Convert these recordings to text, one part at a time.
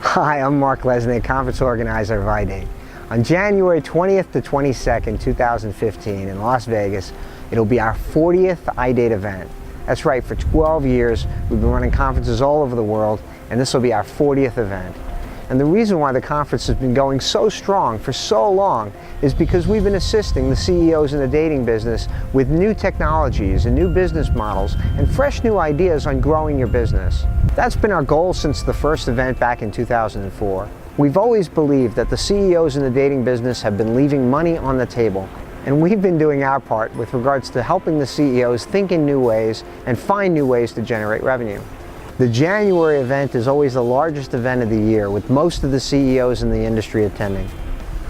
Hi, I'm Mark Lesnick, conference organizer of iDate. On January 20th to 22nd, 2015 in Las Vegas, it'll be our 40th iDate event. That's right, for 12 years we've been running conferences all over the world, and this will be our 40th event. And the reason why the conference has been going so strong for so long is because we've been assisting the CEOs in the dating business with new technologies and new business models and fresh new ideas on growing your business. That's been our goal since the first event back in 2004. We've always believed that the CEOs in the dating business have been leaving money on the table, and we've been doing our part with regards to helping the CEOs think in new ways and find new ways to generate revenue. The January event is always the largest event of the year, with most of the CEOs in the industry attending.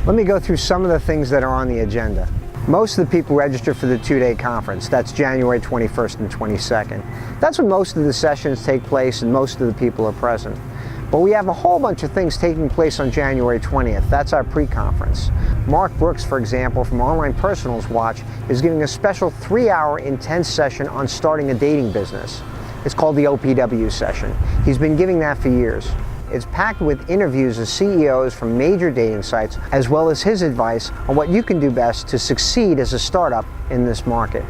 Let me go through some of the things that are on the agenda. Most of the people register for the two-day conference. That's January 21st and 22nd. That's when most of the sessions take place and most of the people are present. But we have a whole bunch of things taking place on January 20th. That's our pre-conference. Mark Brooks, for example, from Online Personals Watch, is giving a special 3-hour intense session on starting a dating business. It's called the OPW session. He's been giving that for years. It's packed with interviews of CEOs from major dating sites, as well as his advice on what you can do best to succeed as a startup in this market.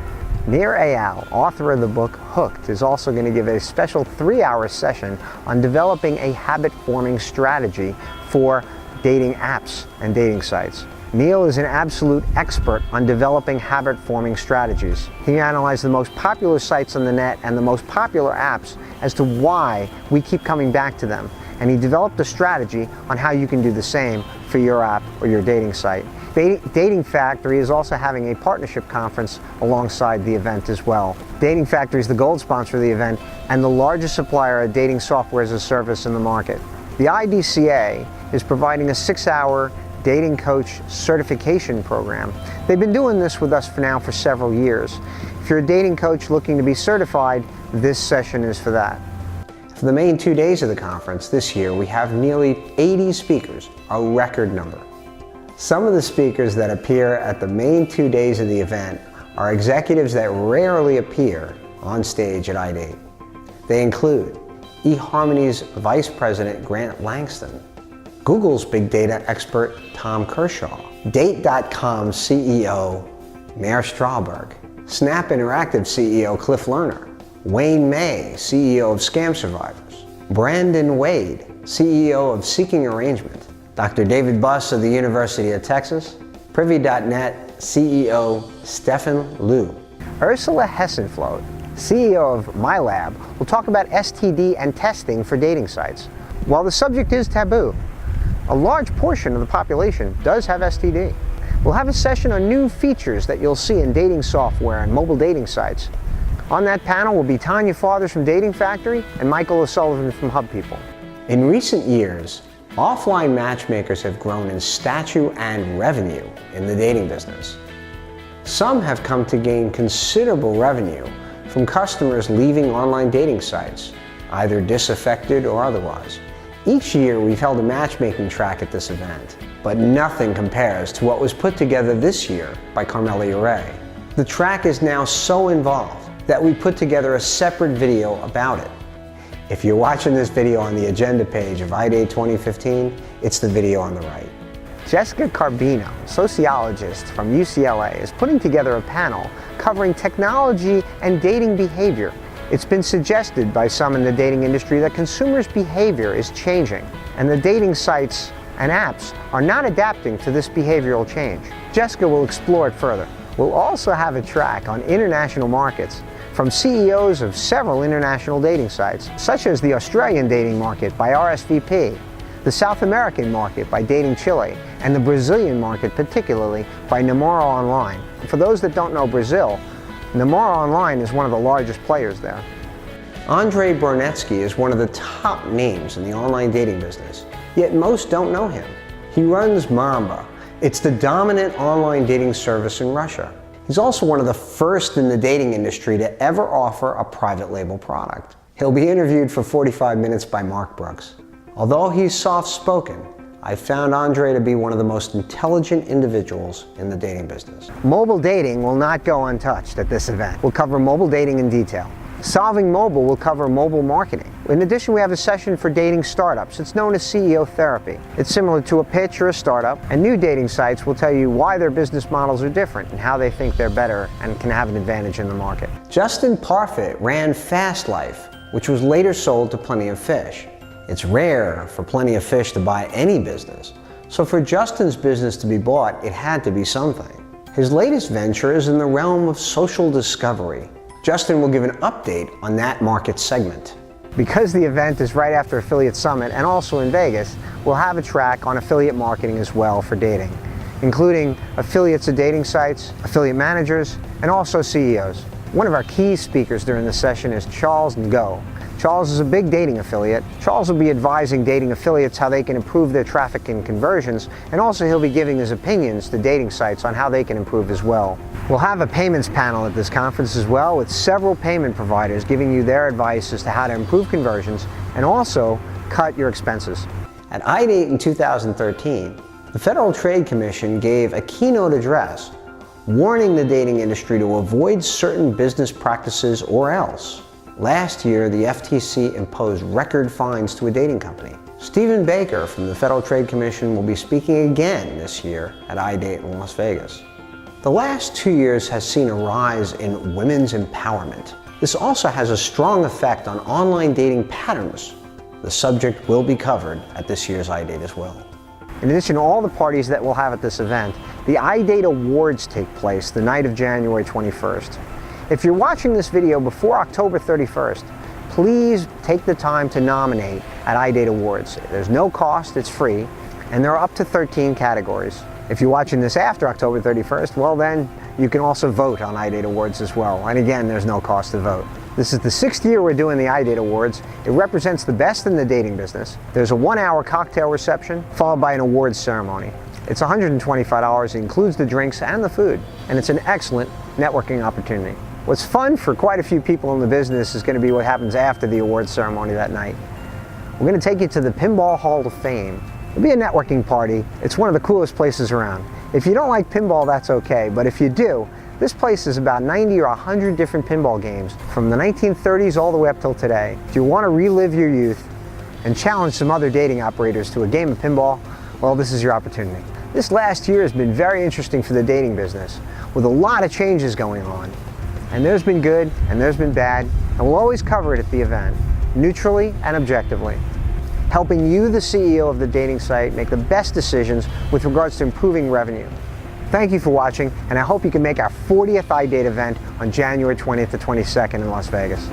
Nir Eyal, author of the book Hooked, is also going to give a special 3-hour session on developing a habit-forming strategy for dating apps and dating sites. Neil is an absolute expert on developing habit-forming strategies. He analyzed the most popular sites on the net and the most popular apps as to why we keep coming back to them. And he developed a strategy on how you can do the same for your app or your dating site. Dating Factory is also having a partnership conference alongside the event as well. Dating Factory is the gold sponsor of the event and the largest supplier of dating software as a service in the market. The IDCA is providing a 6-hour dating coach certification program. They've been doing this with us for several years. If you're a dating coach looking to be certified, this session is for that. For the main 2 days of the conference this year, we have nearly 80 speakers, a record number. Some of the speakers that appear at the main 2 days of the event are executives that rarely appear on stage at iDate. They include eHarmony's Vice President Grant Langston, Google's big data expert Tom Kershaw, Date.com CEO Meir Strahlberg, Snap Interactive CEO Cliff Lerner, Wayne May, CEO of Scam Survivors, Brandon Wade, CEO of Seeking Arrangement, Dr. David Buss of the University of Texas, Privy.net CEO Stefan Liu. Ursula Hessenfloat, CEO of MyLab, will talk about STD and testing for dating sites. While the subject is taboo, a large portion of the population does have STD. We'll have a session on new features that you'll see in dating software and mobile dating sites. On that panel will be Tanya Fathers from Dating Factory and Michael O'Sullivan from Hub People. In recent years, offline matchmakers have grown in stature and revenue in the dating business. Some have come to gain considerable revenue from customers leaving online dating sites, either disaffected or otherwise. Each year we've held a matchmaking track at this event, but nothing compares to what was put together this year by Carmela Ure. The track is now so involved that we put together a separate video about it. If you're watching this video on the agenda page of iDate 2015, it's the video on the right. Jessica Carbino, sociologist from UCLA, is putting together a panel covering technology and dating behavior. It's been suggested by some in the dating industry that consumers' behavior is changing, and the dating sites and apps are not adapting to this behavioral change. Jessica will explore it further. We'll also have a track on international markets from CEOs of several international dating sites, such as the Australian dating market by RSVP, the South American market by Dating Chile, and the Brazilian market particularly by Namoro Online. For those that don't know Brazil, Namoro Online is one of the largest players there. Andriy Bronetskiy is one of the top names in the online dating business, yet most don't know him. He runs Mamba. It's the dominant online dating service in Russia. He's also one of the first in the dating industry to ever offer a private label product. He'll be interviewed for 45 minutes by Mark Brooks. Although he's soft-spoken, I found Andriy to be one of the most intelligent individuals in the dating business. Mobile dating will not go untouched at this event. We'll cover mobile dating in detail. Solving Mobile will cover mobile marketing. In addition, we have a session for dating startups. It's known as CEO therapy. It's similar to a pitch or a startup, and new dating sites will tell you why their business models are different and how they think they're better and can have an advantage in the market. Justin Parfit ran Fast Life, which was later sold to Plenty of Fish. It's rare for Plenty of Fish to buy any business, so for Justin's business to be bought, it had to be something. His latest venture is in the realm of social discovery. Justin will give an update on that market segment. Because the event is right after Affiliate Summit and also in Vegas, we'll have a track on affiliate marketing as well for dating, including affiliates of dating sites, affiliate managers, and also CEOs. One of our key speakers during the session is Charles Ngo. Charles is a big dating affiliate. Charles will be advising dating affiliates how they can improve their traffic and conversions, and also he'll be giving his opinions to dating sites on how they can improve as well. We'll have a payments panel at this conference as well, with several payment providers giving you their advice as to how to improve conversions and also cut your expenses. At iDate in 2013, the Federal Trade Commission gave a keynote address warning the dating industry to avoid certain business practices or else. Last year, the FTC imposed record fines to a dating company. Stephen Baker from the Federal Trade Commission will be speaking again this year at iDate in Las Vegas. The last 2 years has seen a rise in women's empowerment. This also has a strong effect on online dating patterns. The subject will be covered at this year's iDate as well. In addition to all the parties that we'll have at this event, the iDate Awards take place the night of January 21st. If you're watching this video before October 31st, please take the time to nominate at iDate Awards. There's no cost, it's free, and there are up to 13 categories. If you're watching this after October 31st, well then, you can also vote on iDate Awards as well. And again, there's no cost to vote. This is the 6th year we're doing the iDate Awards. It represents the best in the dating business. There's a 1-hour cocktail reception, followed by an awards ceremony. It's $125, it includes the drinks and the food, and it's an excellent networking opportunity. What's fun for quite a few people in the business is going to be what happens after the awards ceremony that night. We're going to take you to the Pinball Hall of Fame. It'll be a networking party. It's one of the coolest places around. If you don't like pinball, that's okay, but if you do, this place is about 90 or 100 different pinball games from the 1930s all the way up till today. If you want to relive your youth and challenge some other dating operators to a game of pinball, well, this is your opportunity. This last year has been very interesting for the dating business, with a lot of changes going on. And there's been good, and there's been bad, and we'll always cover it at the event, neutrally and objectively, helping you, the CEO of the dating site, make the best decisions with regards to improving revenue. Thank you for watching, and I hope you can make our 40th iDate event on January 20th to 22nd in Las Vegas.